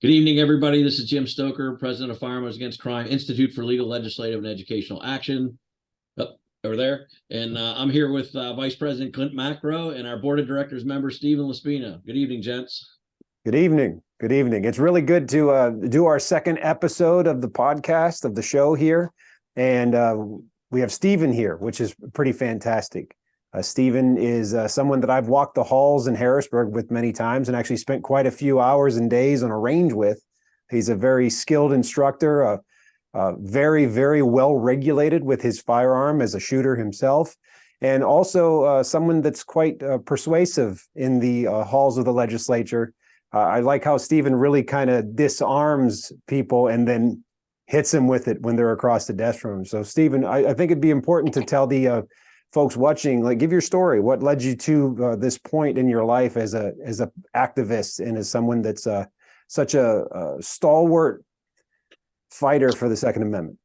Good evening, everybody. This is Jim Stoker, President of Firearms Against Crime Institute for Legal, Legislative, and Educational Action. Over there. And I'm here with Vice President Klint and our Board of Directors member, Stephen LaSpina. Good evening, gents. Good evening. Good evening. It's really good to do our second episode of the podcast, of the show here. And we have Stephen here, which is pretty fantastic. Stephen is someone that I've walked the halls in Harrisburg with many times and actually spent quite a few hours and days on a range with. He's a very skilled instructor, very, very well regulated with his firearm as a shooter himself, and also someone that's quite persuasive in the halls of the legislature. I like how Stephen really kind of disarms people and then hits them with it when they're across the desk from him. So, Stephen, I think it'd be important to tell the folks watching, like, give your story. What led you to this point in your life as a activist and as someone that's such a stalwart fighter for the Second Amendment?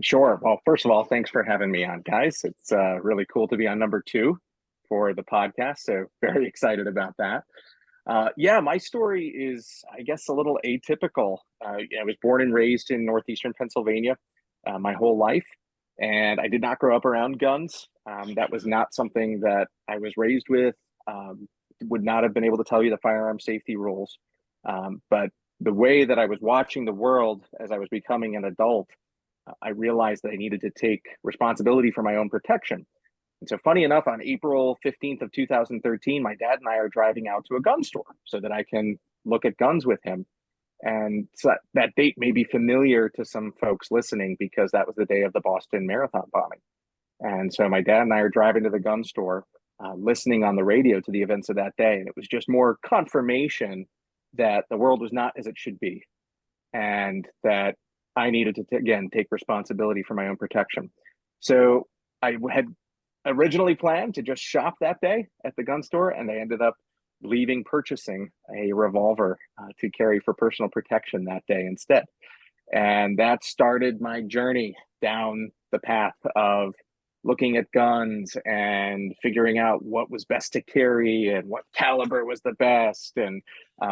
Sure. Well, first of all, thanks for having me on, guys. It's really cool to be on number 2 for the podcast. So very excited about that. Yeah, my story is, I guess, a little atypical. I was born and raised in northeastern Pennsylvania my whole life, and I did not grow up around guns. That was not something that I was raised with. Would not have been able to tell you the firearm safety rules. But the way that I was watching the world as I was becoming an adult, I realized that I needed to take responsibility for my own protection. And so, funny enough, on April 15th of 2013, my dad and I are driving out to a gun store so that I can look at guns with him. And so that date may be familiar to some folks listening because that was the day of the Boston Marathon bombing. And so my dad and I are driving to the gun store, listening on the radio to the events of that day. And it was just more confirmation that the world was not as it should be, and that I needed to, again, take responsibility for my own protection. So I had originally planned to just shop that day at the gun store, and I ended up purchasing a revolver to carry for personal protection that day instead. And that started my journey down the path of looking at guns and figuring out what was best to carry and what caliber was the best. And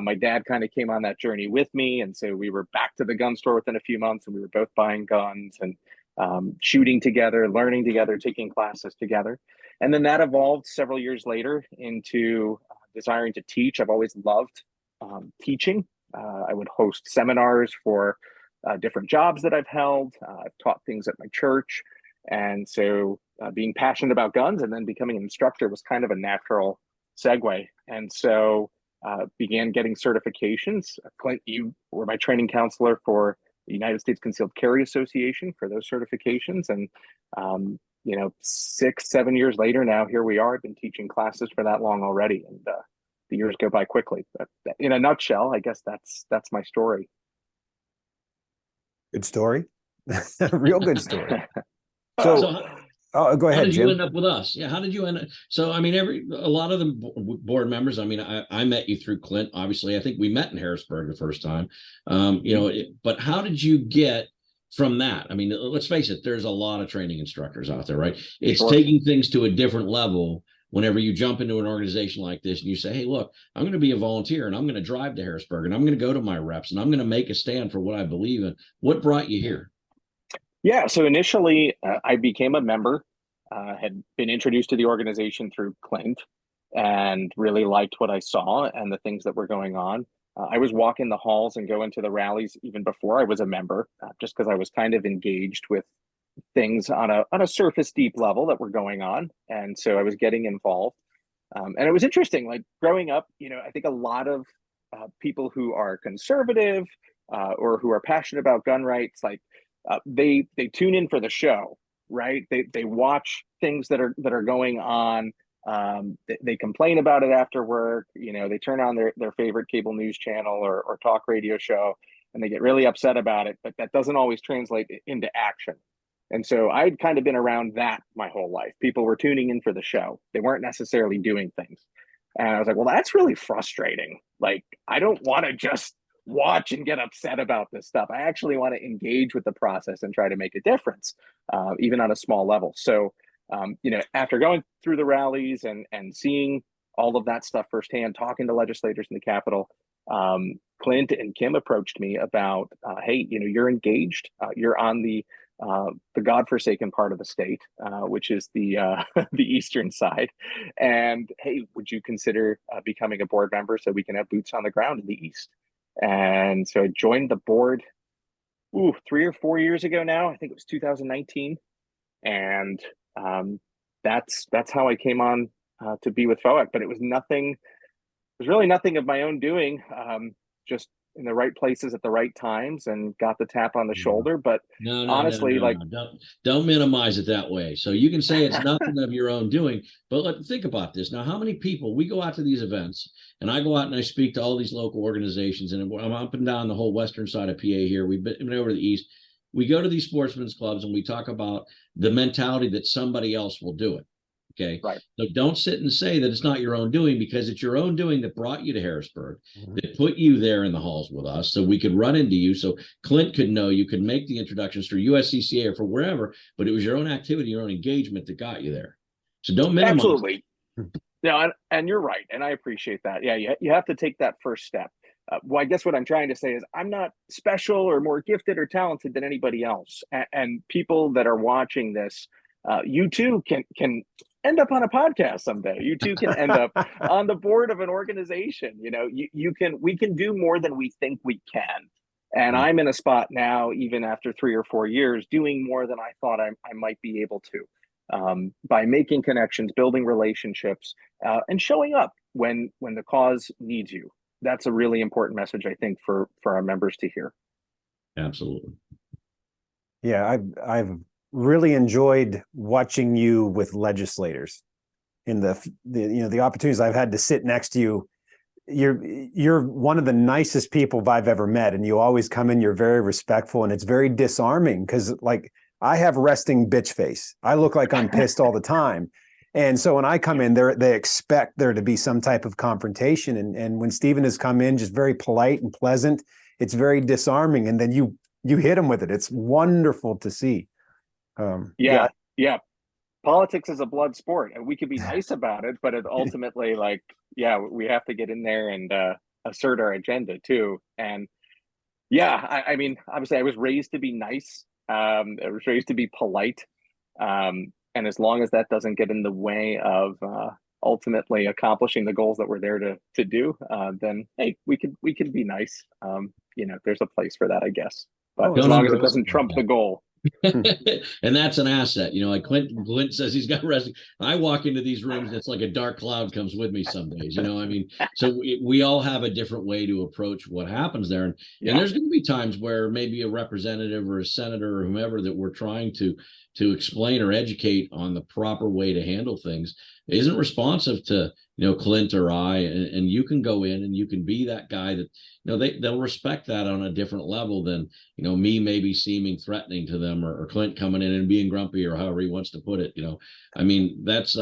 my dad kind of came on that journey with me. And so we were back to the gun store within a few months, and we were both buying guns and shooting together, learning together, taking classes together. And then that evolved several years later into desiring to teach. I've always loved teaching. I would host seminars for different jobs that I've held. I've taught things at my church. And so being passionate about guns and then becoming an instructor was kind of a natural segue. And so began getting certifications. Klint, you were my training counselor for the United States Concealed Carry Association for those certifications. And, 6-7 years later, now here we are. I've been teaching classes for that long already. And the years go by quickly. But in a nutshell, I guess that's my story. Good story. Real good story. So go ahead, How did Jim. you end up with us? Yeah, how did you end up? So, I mean, a lot of the board members, I mean, I met you through Klint, obviously. I think we met in Harrisburg the first time, but how did you get from that? I mean, let's face it, there's a lot of training instructors out there, right? It's Sure. Taking things to a different level whenever you jump into an organization like this and you say, hey, look, I'm going to be a volunteer and I'm going to drive to Harrisburg and I'm going to go to my reps and I'm going to make a stand for what I believe in. What brought you here? Yeah, so initially I became a member, had been introduced to the organization through Klint, and really liked what I saw and the things that were going on. I was walking the halls and going to the rallies even before I was a member, just because I was kind of engaged with things on a surface deep level that were going on. And so I was getting involved. And it was interesting, like growing up, I think a lot of people who are conservative or who are passionate about gun rights, like they tune in for the show, right? They watch things that are going on. They complain about it after work. They turn on their favorite cable news channel or talk radio show, and they get really upset about it. But that doesn't always translate into action. And so I'd kind of been around that my whole life. People were tuning in for the show. They weren't necessarily doing things. And I was like, well, that's really frustrating. Like, I don't want to just watch and get upset about this stuff. I actually want to engage with the process and try to make a difference, even on a small level. So, after going through the rallies and seeing all of that stuff firsthand, talking to legislators in the Capitol, Klint and Kim approached me about, hey, you're engaged, you're on the godforsaken part of the state, which is the the eastern side, and hey, would you consider becoming a board member so we can have boots on the ground in the East? And so I joined the board 3 or 4 years ago now. I think it was 2019, and that's how I came on to be with FOAC. But it was nothing. It was really nothing of my own doing. Just in the right places at the right times, and got the tap on the shoulder. But honestly, like, don't minimize it that way. So you can say it's nothing of your own doing, but think about this. Now, how many people, we go out to these events, and I go out and I speak to all these local organizations, and I'm up and down the whole western side of PA here. We've been over to the east. We go to these sportsmen's clubs and we talk about the mentality that somebody else will do it. Okay. right. So don't sit and say that it's not your own doing, because it's your own doing that brought you to Harrisburg, that put you there in the halls with us so we could run into you. So Klint could know you, could make the introductions through USCCA or for wherever, but it was your own activity, your own engagement that got you there. So don't minimize. Absolutely. No, and you're right. And I appreciate that. Yeah, you have to take that first step. Well, I guess what I'm trying to say is I'm not special or more gifted or talented than anybody else. And people that are watching this, you too can end up on a podcast someday. You too can end up on the board of an organization. We can do more than we think we can. And I'm in a spot now, even after 3 or 4 years, doing more than I thought I might be able to, by making connections, building relationships, and showing up when the cause needs you. That's a really important message, I think, for our members to hear. Absolutely. Yeah, I've really enjoyed watching you with legislators in the opportunities I've had to sit next to you. You're one of the nicest people I've ever met, and you always come in, you're very respectful, and it's very disarming because, like, I have resting bitch face. I look like I'm pissed all the time. And so when I come in, they expect there to be some type of confrontation. And when Stephen has come in, just very polite and pleasant, it's very disarming. And then you hit him with it. It's wonderful to see. Yeah. Politics is a blood sport, and we could be nice about it, but it ultimately, we have to get in there and assert our agenda too. And I mean, obviously, I was raised to be nice. I was raised to be polite. And as long as that doesn't get in the way of ultimately accomplishing the goals that we're there to do, then hey, we could be nice. There's a place for that, I guess. But as long as it doesn't trump the goal. And that's an asset, like Klint says he's got resting. I walk into these rooms, it's like a dark cloud comes with me some days, I mean, so we all have a different way to approach what happens there. And there's going to be times where maybe a representative or a senator or whomever that we're trying to explain or educate on the proper way to handle things isn't responsive to Klint or I, and you can go in and you can be that guy that they'll respect that on a different level than me maybe seeming threatening to them, or Klint coming in and being grumpy, or however he wants to put it. I mean, that's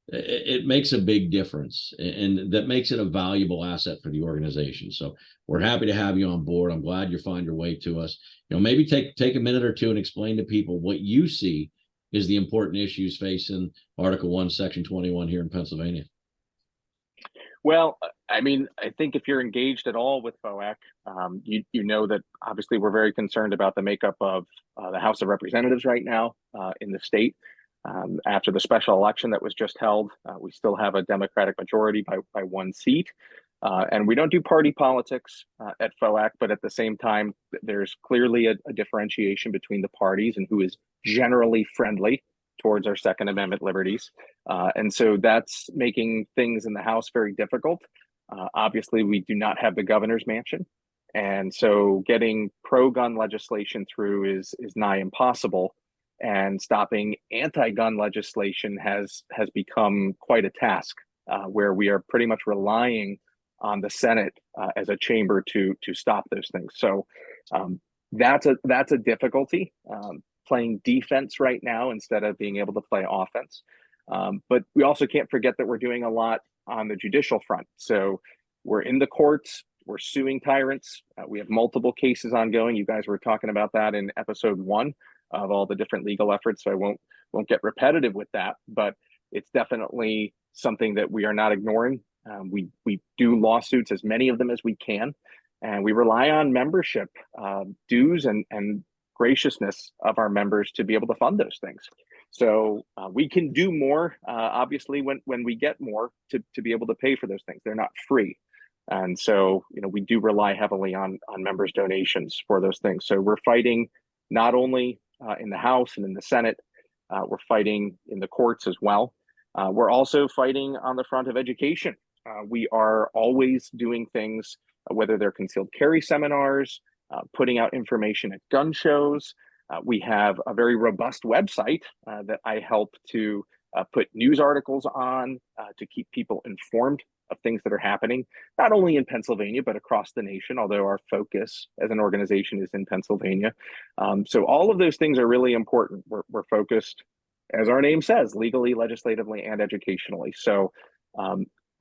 it makes a big difference, and that makes it a valuable asset for the organization. So we're happy to have you on board. I'm glad you find your way to us. Maybe take a minute or two and explain to people what you see is the important issues facing Article 1, Section 21 here in Pennsylvania. Well, I mean, I think if you're engaged at all with FOAC, you know that obviously we're very concerned about the makeup of the House of Representatives right now in the state. After the special election that was just held, we still have a Democratic majority by one seat. And we don't do party politics at FOAC, but at the same time, there's clearly a differentiation between the parties and who is generally friendly towards our Second Amendment liberties. And so that's making things in the House very difficult. Obviously, we do not have the governor's mansion. And so getting pro-gun legislation through is nigh impossible. And stopping anti-gun legislation has become quite a task, where we are pretty much relying on the Senate as a chamber to stop those things. So that's a difficulty. Playing defense right now instead of being able to play offense. But we also can't forget that we're doing a lot on the judicial front. So we're in the courts, we're suing tyrants. We have multiple cases ongoing. You guys were talking about that in episode 1 of all the different legal efforts. So I won't get repetitive with that, but it's definitely something that we are not ignoring. We do lawsuits, as many of them as we can, and we rely on membership dues and graciousness of our members to be able to fund those things. So we can do more, obviously, when we get more to be able to pay for those things. They're not free. And so, we do rely heavily on members' donations for those things. So we're fighting not only in the House and in the Senate, we're fighting in the courts as well. We're also fighting on the front of education. We are always doing things, whether they're concealed carry seminars, putting out information at gun shows. We have a very robust website that I help to put news articles on to keep people informed of things that are happening, not only in Pennsylvania, but across the nation, although our focus as an organization is in Pennsylvania. So all of those things are really important. We're focused, as our name says, legally, legislatively, and educationally. So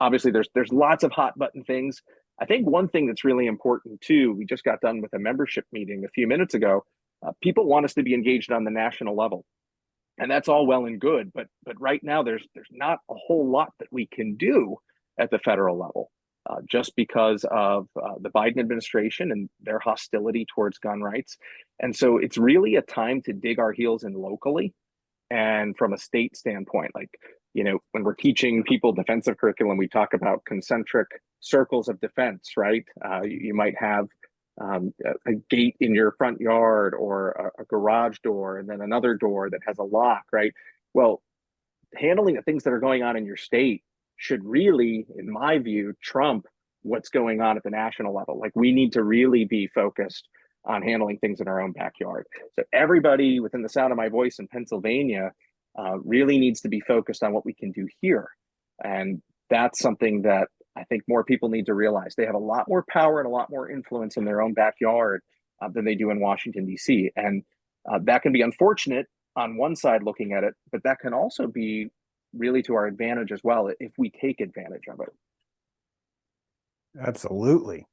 obviously there's lots of hot button things. I think one thing that's really important too, we just got done with a membership meeting a few minutes ago. People want us to be engaged on the national level. And that's all well and good, but right now there's not a whole lot that we can do at the federal level, just because of the Biden administration and their hostility towards gun rights. And so it's really a time to dig our heels in locally. And from a state standpoint, when we're teaching people defensive curriculum, we talk about concentric circles of defense, right? You might have a gate in your front yard or a garage door, and then another door that has a lock, right? Well, handling the things that are going on in your state should really, in my view, trump what's going on at the national level. We need to really be focused on handling things in our own backyard. So everybody within the sound of my voice in Pennsylvania really needs to be focused on what we can do here. And that's something that I think more people need to realize. They have a lot more power and a lot more influence in their own backyard than they do in Washington, D.C. And that can be unfortunate on one side looking at it, but that can also be really to our advantage as well if we take advantage of it. Absolutely.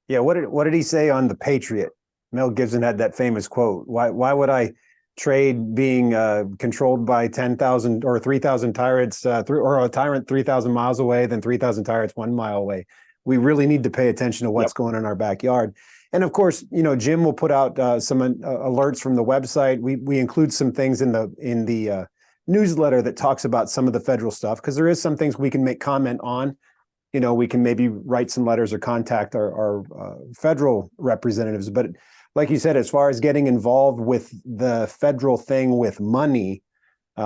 Yeah. What did he say on The Patriot? Mel Gibson had that famous quote. Why would I trade being controlled by 10,000 or 3,000 tyrants or a tyrant 3,000 miles away than 3,000 tyrants 1 mile away? We really need to pay attention to what's going on in our backyard. And of course, Jim will put out some alerts from the website. We include some things in the newsletter that talks about some of the federal stuff, because there is some things we can make comment on. We can maybe write some letters or contact our federal representatives. But like you said, as far as getting involved with the federal thing with money,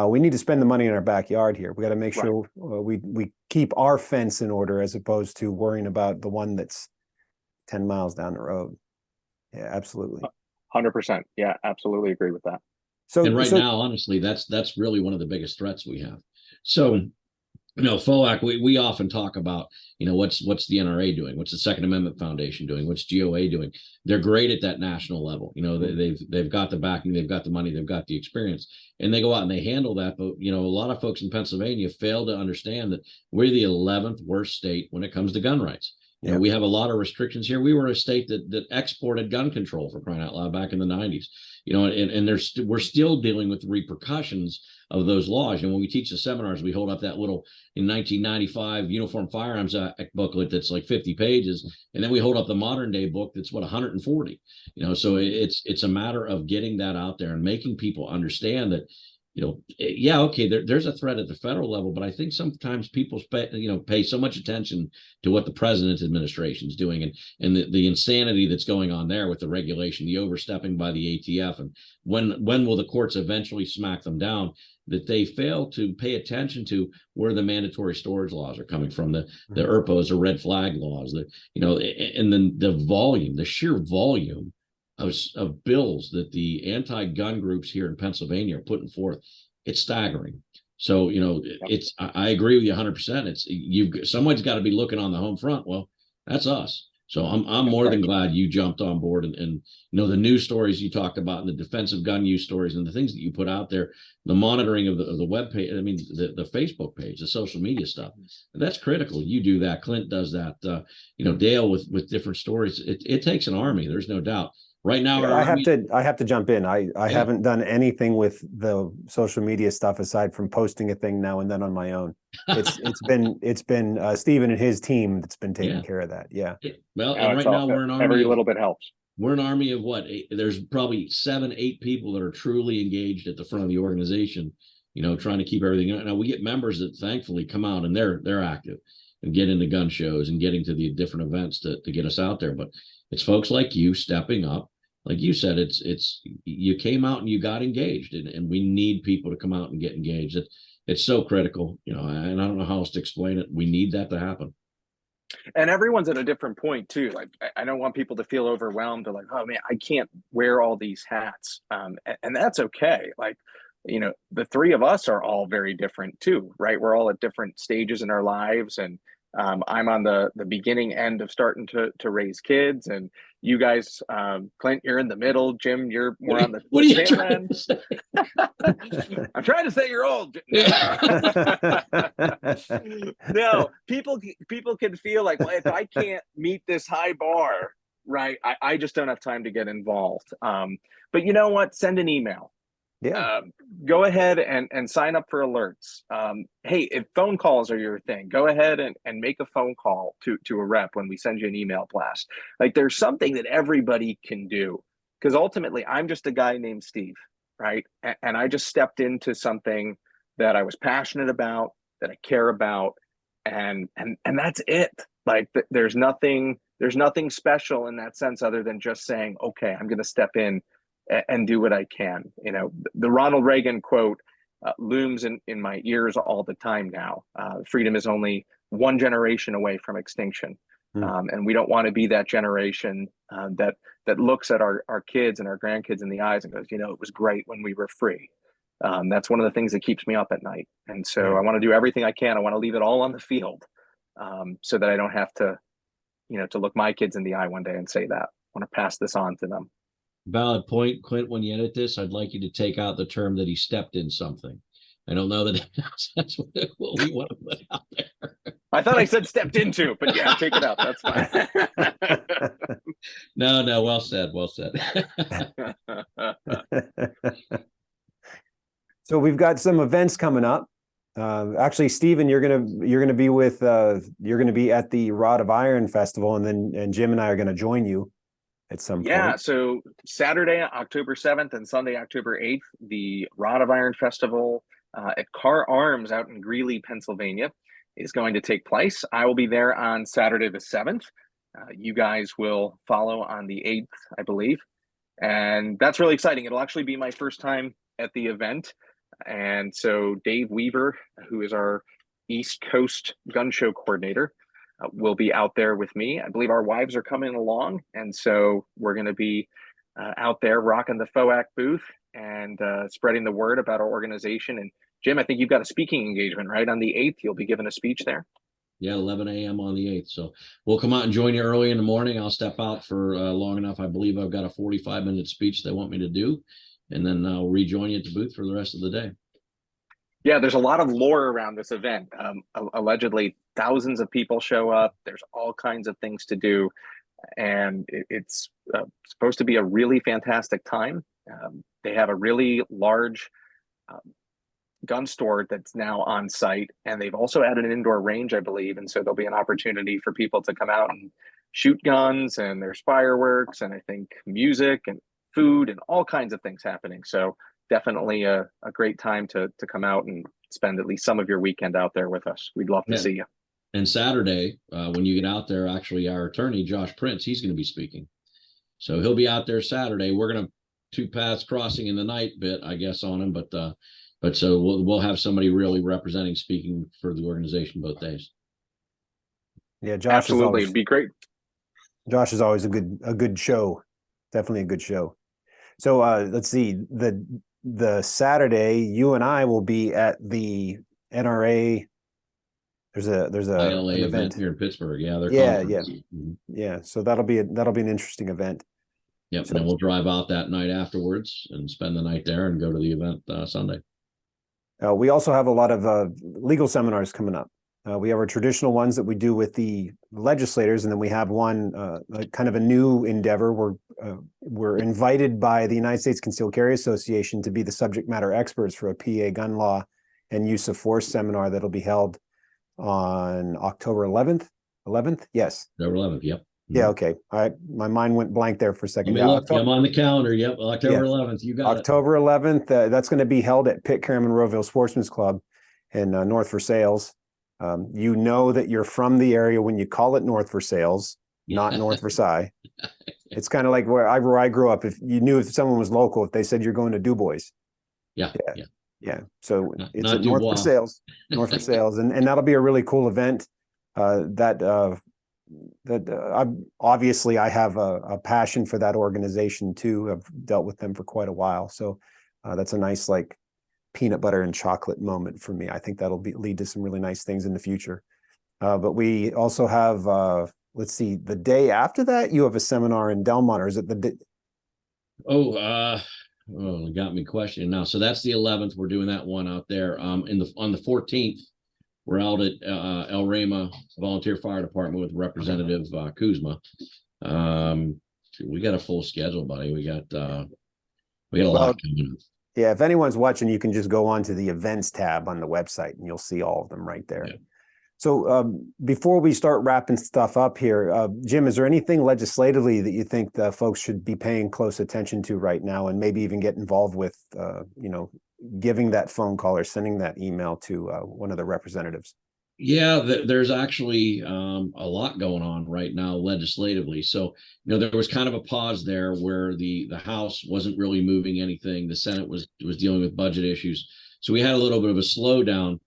we need to spend the money in our backyard here. We got to make sure we keep our fence in order, as opposed to worrying about the one that's 10 miles down the road. Yeah, absolutely. 100%. Yeah, absolutely agree with that. So now, honestly, that's really one of the biggest threats we have. So, FOAC, we often talk about, what's the NRA doing? What's the Second Amendment Foundation doing? What's GOA doing? They're great at that national level. They've got the backing, they've got the money, they've got the experience, and they go out and they handle that. But, a lot of folks in Pennsylvania fail to understand that we're the 11th worst state when it comes to gun rights. We have a lot of restrictions here. We were a state that exported gun control, for crying out loud, back in the 90s. And we're still dealing with the repercussions of those laws. And when we teach the seminars, we hold up that little, in 1995, Uniform Firearms Act booklet that's like 50 pages, and then we hold up the modern day book that's 140. So it's a matter of getting that out there and making people understand that, there's a threat at the federal level, but I think sometimes people pay so much attention to what the president's administration is doing and the insanity that's going on there with the regulation, the overstepping by the ATF, and when will the courts eventually smack them down, that they fail to pay attention to where the mandatory storage laws are coming from, the ERPOs or red flag laws, and then the sheer volume of bills that the anti-gun groups here in Pennsylvania are putting forth. It's staggering. So, I agree with you 100%. Someone's got to be looking on the home front. Well, that's us. So I'm more than glad you jumped on board and the news stories you talked about and the defensive gun use stories and the things that you put out there, the monitoring of the web page, the Facebook page, the social media stuff. That's critical. You do that. Klint does that. Dale with different stories. It takes an army. There's no doubt. Right now, our I Army, have to jump in. I Yeah. haven't done anything with the social media stuff aside from posting a thing now and then on my own. It's been Steven and his team that's been taking Yeah. care of that. Yeah. Well, Now and it's right now all, we're an army every of little bit helps. we're an army of what? There's probably 7, 8 people that are truly engaged at the front of the organization, trying to keep everything. Now we get members that thankfully come out and they're active and get into gun shows and getting to the different events to get us out there. But it's folks like you stepping up. Like you said, it's you came out and you got engaged, and we need people to come out and get engaged. It's so critical, and I don't know how else to explain it. We need that to happen. And everyone's at a different point too. Like I don't want people to feel overwhelmed. They're like, oh man, I can't wear all these hats. And that's okay. Like, the three of us are all very different too, right? We're all at different stages in our lives. And I'm on the beginning end of starting to raise kids. And you guys, Klint, you're in the middle. Jim, you're more on the tail end. I'm trying to say you're old. No, people can feel like, well, if I can't meet this high bar, right, I just don't have time to get involved. But you know what? Send an email. Yeah. Go ahead and sign up for alerts. Hey, if phone calls are your thing, go ahead and make a phone call to a rep when we send you an email blast. Like there's something that everybody can do, because ultimately I'm just a guy named Steve, right? And I just stepped into something that I was passionate about, that I care about, and that's it. Like there's nothing special in that sense other than just saying, okay, I'm going to step in and do what I can. The Ronald Reagan quote looms in my ears all the time now. Freedom is only one generation away from extinction. And we don't want to be that generation that looks at our kids and our grandkids in the eyes and goes, it was great when we were free. That's one of the things that keeps me up at night. And so I want to do everything I can. I want to leave it all on the field so that I don't have to, to look my kids in the eye one day and say that. I want to pass this on to them. Valid point, Clint. When you edit this, I'd like you to take out the term that he stepped in something. I don't know that that's what we want to put out there. I thought I said stepped into, but yeah, take it out. That's fine. No, well said. Well said. So we've got some events coming up. Actually, Steven, you're gonna be at the Rod of Iron Festival, and Jim and I are gonna join you at some point. Yeah, so Saturday, October 7th and Sunday, October 8th, the Rod of Iron Festival at Car Arms out in Greeley, Pennsylvania is going to take place. I will be there on Saturday the 7th. You guys will follow on the 8th, I believe. And that's really exciting. It'll actually be my first time at the event. And so Dave Weaver, who is our East Coast gun show coordinator, will be out there with me. I believe our wives are coming along. And so we're going to be out there rocking the FOAC booth and spreading the word about our organization. And Jim, I think you've got a speaking engagement, right? On the 8th, you'll be giving a speech there. Yeah, 11 a.m. on the 8th. So we'll come out and join you early in the morning. I'll step out for long enough. I believe I've got a 45-minute speech they want me to do. And then I'll rejoin you at the booth for the rest of the day. Yeah, there's a lot of lore around this event. Allegedly, thousands of people show up. There's all kinds of things to do. And it's supposed to be a really fantastic time. They have a really large gun store that's now on site, and they've also added an indoor range, I believe. And so there'll be an opportunity for people to come out and shoot guns, and there's fireworks, and I think music and food and all kinds of things happening. So definitely a great time to come out and spend at least some of your weekend out there with us. We'd love to see you. And Saturday, when you get out there, actually our attorney, Josh Prince, he's going to be speaking. So he'll be out there Saturday. We're going to two paths crossing in the night bit, I guess, on him. But so we'll have somebody really representing, speaking for the organization both days. Yeah, Josh. Absolutely, it'd be great. Josh is always a good show. Definitely a good show. So let's see, the Saturday, you and I will be at the NRA. There's a ILLEA an event here in Pittsburgh. Yeah, yeah. So that'll be an interesting event. Yep. So, and then we'll drive out that night afterwards and spend the night there and go to the event Sunday. We also have a lot of legal seminars coming up. We have our traditional ones that we do with the legislators, and then we have one kind of a new endeavor. We're were invited by the United States Concealed Carry Association to be the subject matter experts for a PA gun law and use of force seminar that'll be held on October 11th. 11th? Yes. October 11th. Yep. Yeah. Okay. My mind went blank there for a Let second. me Yeah, look. I'm on the calendar. Yep. October 11th. You got October 11th. That's going to be held at Pitcairn Monroeville Sportsman's Club in North Versailles. You know that you're from the area when you call it North Versailles, not North Versailles. It's kind of like where I grew up. If you knew if someone was local, if they said you're going to Du Bois. Yeah. So it's not at North Dubois. Versailles, North Versailles, and that'll be a really cool event. Obviously I have a passion for that organization too. I've dealt with them for quite a while, so that's a nice like peanut butter and chocolate moment for me. I think that'll lead to some really nice things in the future. But we also have, let's see, the day after that, you have a seminar in Delmont, or is it the? You got me questioning now. So that's the 11th. We're doing that one out there. On the 14th, we're out at El Rema Volunteer Fire Department with Representative Kuzma. We got a full schedule, buddy. We got a lot coming up. Yeah, if anyone's watching, you can just go on to the events tab on the website and you'll see all of them right there. Yeah. So before we start wrapping stuff up here, Jim, is there anything legislatively that you think the folks should be paying close attention to right now and maybe even get involved with, giving that phone call or sending that email to one of the representatives? Yeah, there's actually a lot going on right now legislatively. So, there was kind of a pause there where the House wasn't really moving anything. The Senate was dealing with budget issues. So we had a little bit of a slowdown.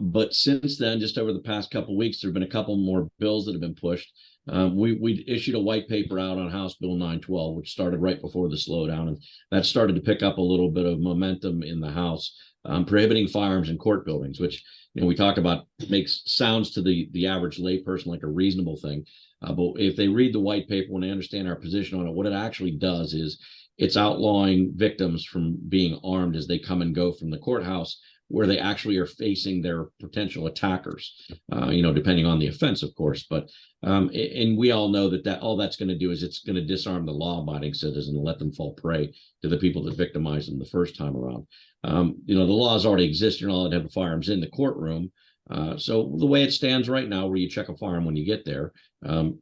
But since then, just over the past couple of weeks, there have been a couple more bills that have been pushed. We issued a white paper out on House Bill 912, which started right before the slowdown, and that started to pick up a little bit of momentum in the House, prohibiting firearms in court buildings, which we talk about sounds to the average layperson like a reasonable thing. But if they read the white paper, when they understand our position on it, what it actually does is it's outlawing victims from being armed as they come and go from the courthouse, where they actually are facing their potential attackers, depending on the offense, of course. But and we all know that all that's going to do is it's going to disarm the law-abiding citizen and let them fall prey to the people that victimized them the first time around. The laws already exist. You're not allowed to have firearms in the courtroom. So the way it stands right now, where you check a firearm when you get there,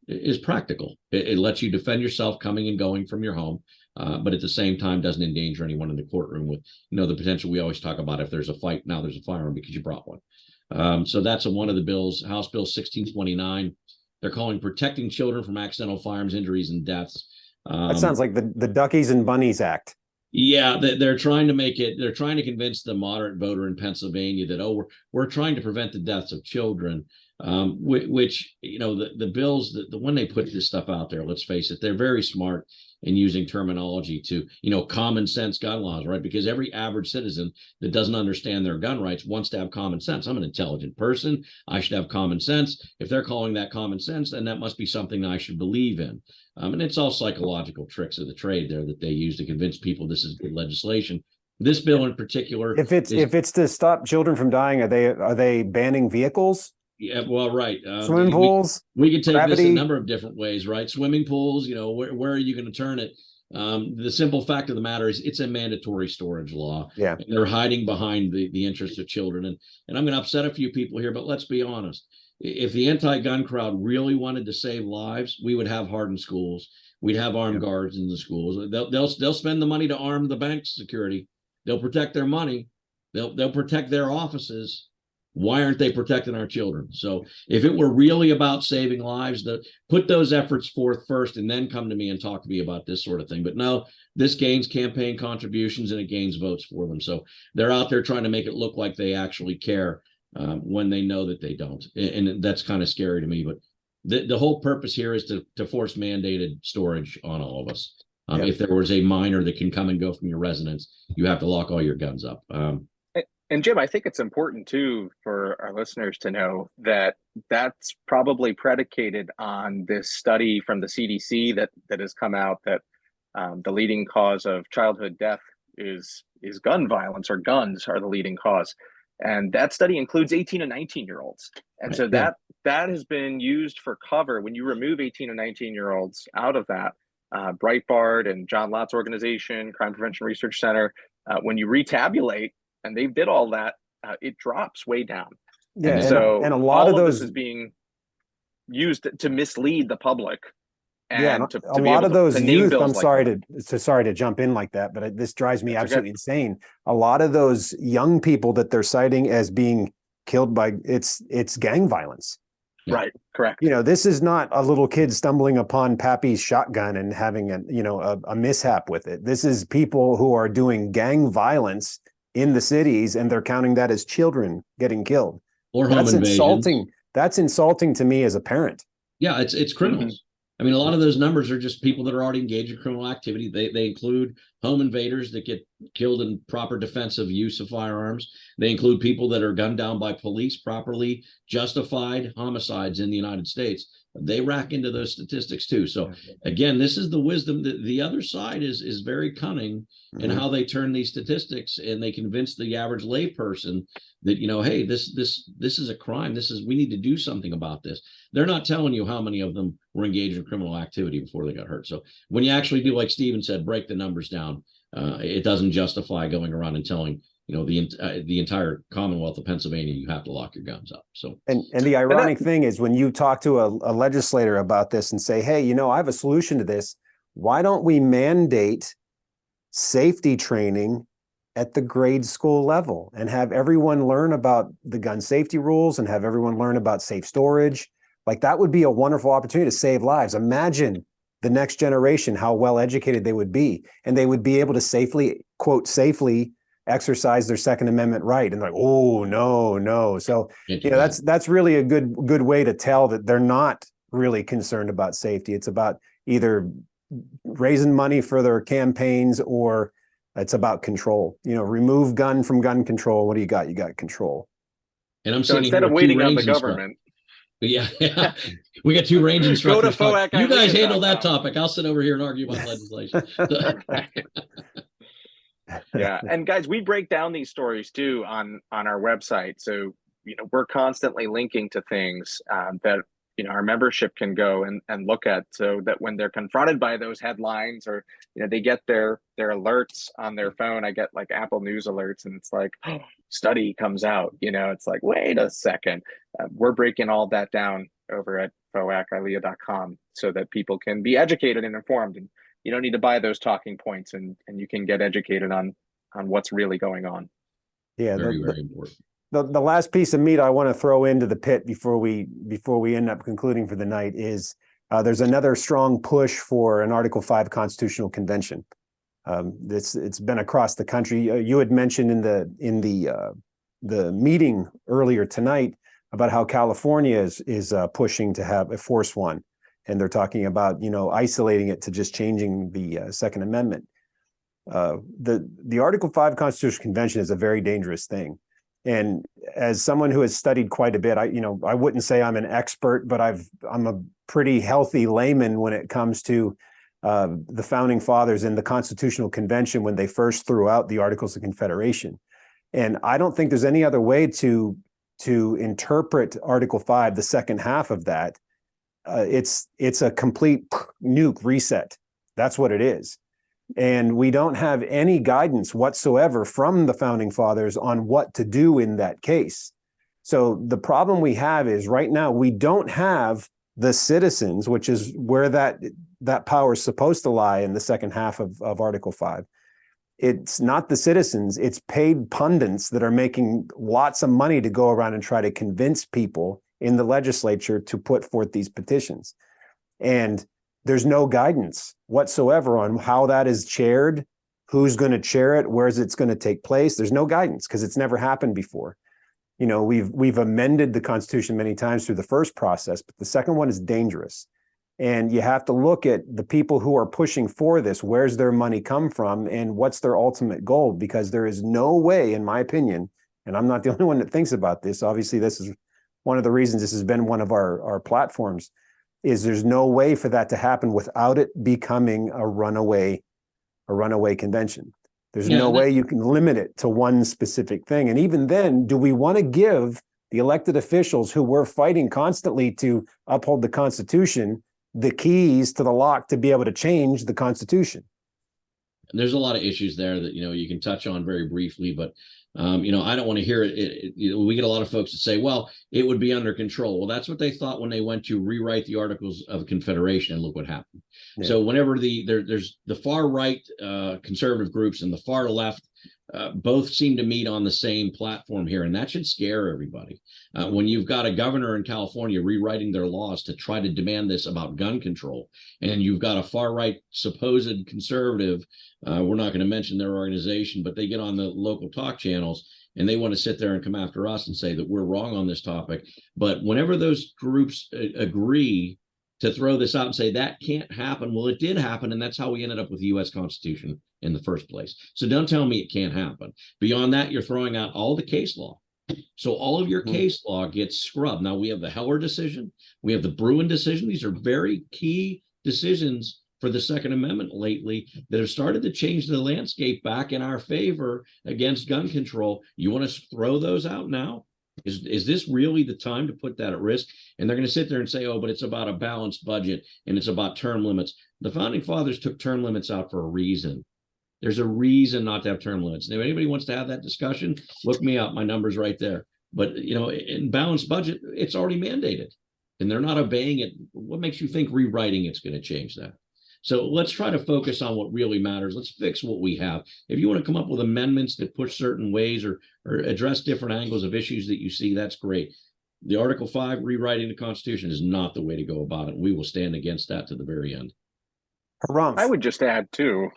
is practical. It lets you defend yourself coming and going from your home. But at the same time doesn't endanger anyone in the courtroom with the potential we always talk about. If there's a fight, now there's a firearm because you brought one. So that's one of the bills, House Bill 1629. They're calling Protecting Children from Accidental Firearms Injuries and Deaths. That sounds like the Duckies and Bunnies Act. Yeah, they're trying to convince the moderate voter in Pennsylvania that, we're trying to prevent the deaths of children, which the bills, when they put this stuff out there, let's face it, they're very smart in using terminology to, common sense gun laws, right? Because every average citizen that doesn't understand their gun rights wants to have common sense. I'm an intelligent person. I should have common sense. If they're calling that common sense, then that must be something I should believe in. And it's all psychological tricks of the trade there that they use to convince people this is good legislation. This bill in particular, if it's to stop children from dying, are they banning vehicles? Yeah, well, right. Swimming pools. We can take gravity. This a number of different ways, right? Swimming pools. Where are you going to turn it? The simple fact of the matter is, it's a mandatory storage law. Yeah, and they're hiding behind the interests of children. And I'm going to upset a few people here, but let's be honest. If the anti-gun crowd really wanted to save lives, we would have hardened schools. We'd have armed guards in the schools. They'll spend the money to arm the bank security. They'll protect their money. They'll protect their offices. Why aren't they protecting our children? So if it were really about saving lives, put those efforts forth first and then come to me and talk to me about this sort of thing. But no, this gains campaign contributions and it gains votes for them. So they're out there trying to make it look like they actually care when they know that they don't. And that's kind of scary to me. But the whole purpose here is to force mandated storage on all of us. If there was a minor that can come and go from your residence, you have to lock all your guns up. And Jim, I think it's important too for our listeners to know that that's probably predicated on this study from the CDC that has come out that the leading cause of childhood death is gun violence, or guns are the leading cause. And that study includes 18 and 19-year-olds. And so that has been used for cover. When you remove 18 and 19-year-olds out of that, Breitbart and John Lott's organization, Crime Prevention Research Center, when you retabulate, and they did all that, it drops way down. Yeah, and so and a lot of those this is being used to mislead the public. Yeah, And and to a be lot able of to those name youth, bills I'm like sorry that. sorry to jump in like that, but this drives me That's absolutely okay. insane. A lot of those young people that they're citing as being killed by it's gang violence. Yeah. Right, correct. You know, this is not a little kid stumbling upon Pappy's shotgun and having a mishap with it. This is people who are doing gang violence in the cities, and they're counting that as children getting killed. Or home That's invasions. insulting. That's insulting to me as a parent. Yeah, it's criminals. I mean, a lot of those numbers are just people that are already engaged in criminal activity. They include home invaders that get killed in proper defensive use of firearms. They include people that are gunned down by police, properly justified homicides in the United States. They rack into those statistics too. So again, this is the wisdom that the other side is very cunning in how they turn these statistics, and they convince the average layperson that, hey, this is a crime. We need to do something about this. They're not telling you how many of them were engaged in criminal activity before they got hurt. So when you actually do, like Steven said, break the numbers down, it doesn't justify going around and telling the entire Commonwealth of Pennsylvania you have to lock your guns up. So and the ironic thing is, when you talk to a legislator about this and say, hey, I have a solution to this, why don't we mandate safety training at the grade school level and have everyone learn about the gun safety rules and have everyone learn about safe storage? Like, that would be a wonderful opportunity to save lives. Imagine the next generation, how well educated they would be, and they would be able to safely, quote, safely exercise their Second Amendment right. And like, oh, no. So, that's really a good way to tell that they're not really concerned about safety. It's about either raising money for their campaigns, or it's about control. Remove gun from gun control. What do you got? You got control. And I'm so sitting instead here of with waiting on the government. Yeah. We got two range instructors. Go to you guys handle that FOAC-ILLEA.com. topic. I'll sit over here and argue about legislation. Yeah, and guys, we break down these stories too on our website. So we're constantly linking to things that our membership can go and look at, so that when they're confronted by those headlines, or they get their alerts on their phone. I get like Apple News alerts, and it's like, oh, study comes out. It's like, wait a second. We're breaking all that down over at FOAC-ILLEA.com, so that people can be educated and informed, and you don't need to buy those talking points, and you can get educated on what's really going on. Yeah, very important. The last piece of meat I want to throw into the pit before we end up concluding for the night is there's another strong push for an Article 5 constitutional convention. It's been across the country. You had mentioned in the meeting earlier tonight about how California is pushing to have force one, and they're talking about isolating it to just changing the Second Amendment. The Article 5 constitutional convention is a very dangerous thing. And as someone who has studied quite a bit, I wouldn't say I'm an expert, but I'm a pretty healthy layman when it comes to the founding fathers and the Constitutional Convention when they first threw out the Articles of Confederation. And I don't think there's any other way to interpret Article 5, the second half of that. It's a complete nuke reset. That's what it is. And we don't have any guidance whatsoever from the founding fathers on what to do in that case. So the problem we have is, right now, we don't have the citizens, which is where that power is supposed to lie in the second half of Article 5. It's not the citizens, it's paid pundits that are making lots of money to go around and try to convince people in the legislature to put forth these petitions. And there's no guidance whatsoever on how that is chaired, who's going to chair it, where is it's going to take place. There's no guidance because it's never happened before. We've amended the Constitution many times through the first process, but the second one is dangerous. And you have to look at the people who are pushing for this. Where's their money come from, and what's their ultimate goal? Because there is no way, in my opinion, and I'm not the only one that thinks about this. Obviously, this is one of the reasons this has been one of our platforms. Is there's no way for that to happen without it becoming a runaway convention. There's no way you can limit it to one specific thing. And even then, do we want to give the elected officials who we're fighting constantly to uphold the Constitution the keys to the lock to be able to change the Constitution. And there's a lot of issues there that, you can touch on very briefly, but I don't want to hear it. We get a lot of folks that say, well, it would be under control. Well, that's what they thought when they went to rewrite the Articles of Confederation, and look what happened. Yeah. So whenever there's the far right conservative groups and the far left, both seem to meet on the same platform here, and that should scare everybody. When you've got a governor in California rewriting their laws to try to demand this about gun control, and you've got a far right supposed conservative, we're not going to mention their organization, but they get on the local talk channels and they want to sit there and come after us and say that we're wrong on this topic. But whenever those groups agree to throw this out and say that can't happen, well, it did happen, and that's how we ended up with the U.S. Constitution in the first place. So don't tell me it can't happen. Beyond that, you're throwing out all the case law. So all of your case law gets scrubbed. Now we have the Heller decision, we have the Bruin decision. These are very key decisions for the Second Amendment lately that have started to change the landscape back in our favor against gun control. You want to throw those out now? Is this really the time to put that at risk? And they're going to sit there and say, oh, but it's about a balanced budget and it's about term limits. The founding fathers took term limits out for a reason. There's a reason not to have term limits. And if anybody wants to have that discussion, look me up. My number's right there. But, in balanced budget, it's already mandated and they're not obeying it. What makes you think rewriting it's going to change that? So let's try to focus on what really matters. Let's fix what we have. If you want to come up with amendments that push certain ways or address different angles of issues that you see, that's great. The Article 5 rewriting the Constitution is not the way to go about it. We will stand against that to the very end. Harumph. I would just add too,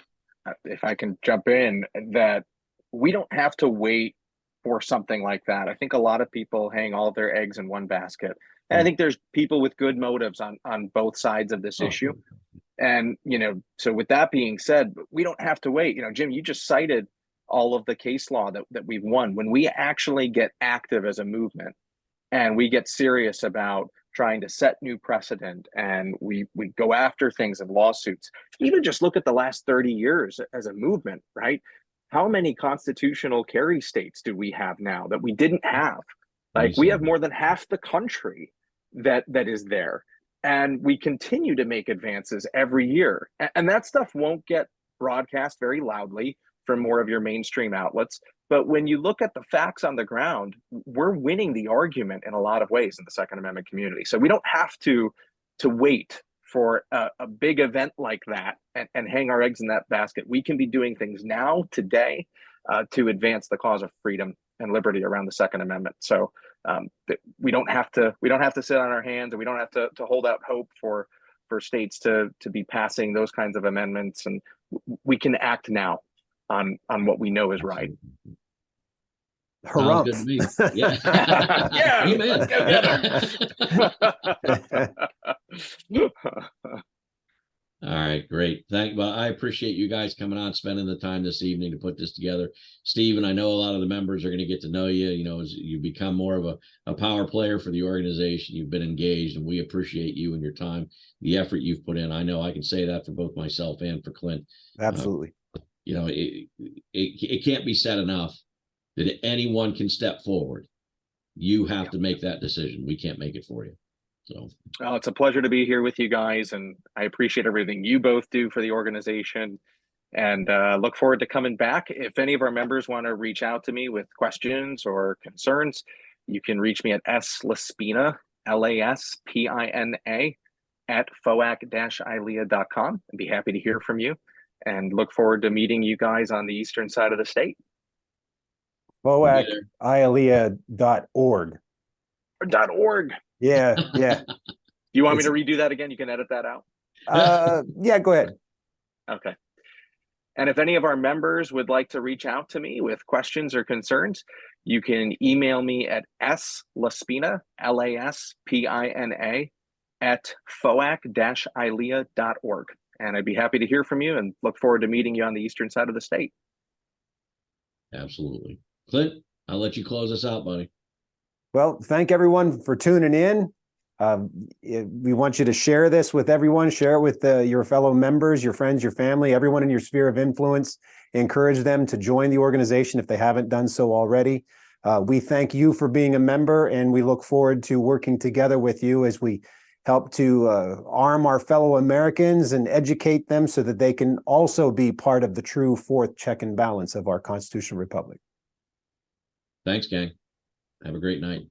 if I can jump in, that we don't have to wait for something like that. I think a lot of people hang all their eggs in one basket. And I think there's people with good motives on both sides of this issue. And, so with that being said, we don't have to wait. Jim, you just cited all of the case law that we've won. When we actually get active as a movement and we get serious about trying to set new precedent and we go after things in lawsuits, even just look at the last 30 years as a movement, right? How many constitutional carry states do we have now that we didn't have? Like we have more than half the country that is there. And we continue to make advances every year. And that stuff won't get broadcast very loudly from more of your mainstream outlets. But when you look at the facts on the ground, we're winning the argument in a lot of ways in the Second Amendment community. So we don't have to wait for a big event like that and hang our eggs in that basket. We can be doing things now, today, to advance the cause of freedom and liberty around the Second Amendment. So we don't have to sit on our hands, and we don't have to hold out hope for states to be passing those kinds of amendments. And we can act now on what we know is right. Harumph. Good to me. Yeah. Yeah. Amen. Let's go get her. All right, great. I appreciate you guys coming on, spending the time this evening to put this together. Stephen, I know a lot of the members are going to get to know you, as you become more of a power player for the organization. You've been engaged, and we appreciate you and your time, the effort you've put in. I know I can say that for both myself and for Klint. Absolutely. It can't be said enough that anyone can step forward. You have to make that decision. We can't make it for you. So it's a pleasure to be here with you guys, and I appreciate everything you both do for the organization, and look forward to coming back. If any of our members want to reach out to me with questions or concerns, you can reach me at LaSpina, LaSpina at FOAC-ILLEA.com. I'd be happy to hear from you, and look forward to meeting you guys on the eastern side of the state. FOAC-ILLEA.org. .org. Yeah. You want me to redo that again? You can edit that out. Yeah, go ahead. Okay. And if any of our members would like to reach out to me with questions or concerns, you can email me at LaSpina, LaSpina at FOAC-ILLEA.org. And I'd be happy to hear from you and look forward to meeting you on the eastern side of the state. Absolutely. Klint, I'll let you close us out, buddy. Well, thank everyone for tuning in. We want you to share this with everyone. Share it with your fellow members, your friends, your family, everyone in your sphere of influence. Encourage them to join the organization if they haven't done so already. We thank you for being a member, and we look forward to working together with you as we help to arm our fellow Americans and educate them so that they can also be part of the true fourth check and balance of our constitutional republic. Thanks, gang. Have a great night.